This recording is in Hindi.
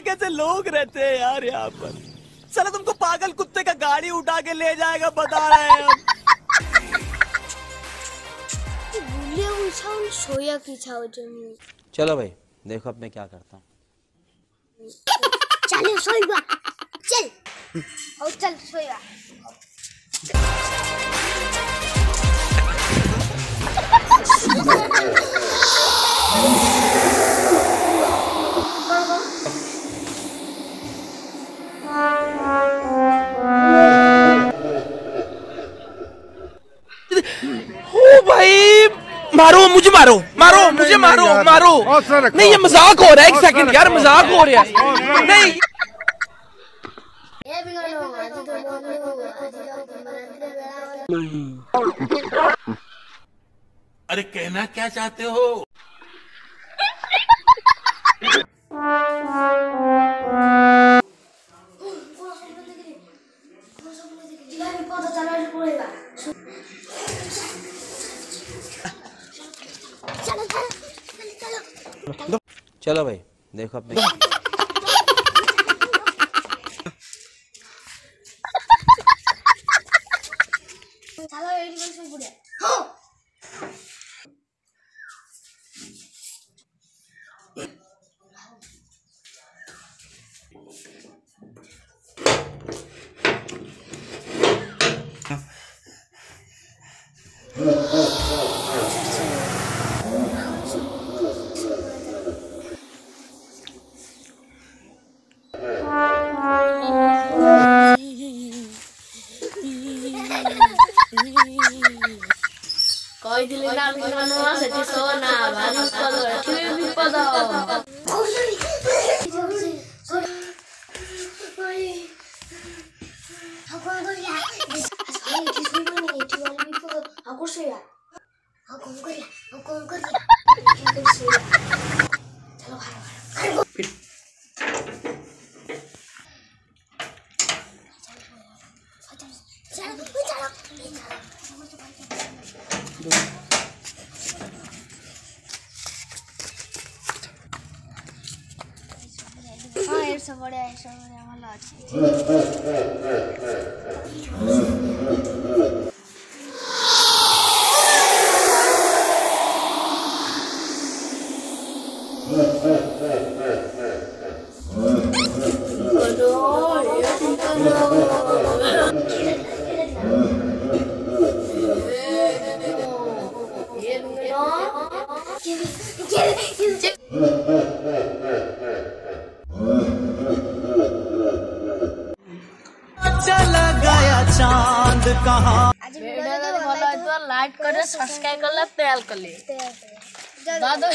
कैसे लोग रहते हैं यार यहाँ पर। साला तुमको पागल कुत्ते का गाड़ी उठा के ले जाएगा बता रहे हैं हम। सोया की चलो भाई देखो अब मैं क्या करता हूँ। चल सोया चल और चल सोया। मारो मुझे, मारो मारो मुझे, मारो मारो। नहीं ये मजाक हो रहा है, एक सेकंड यार, मजाक हो रहा है। नहीं अरे कहना क्या चाहते हो? चलो भाई देखो अब मैं कोई दिल ना बिना से सोना भारी पद ठीक भी पद सब बढ़िया भल चला गया चांद कहाँ। लाइक करे, सब्सक्राइब कर ले, तेल कर ले दादा।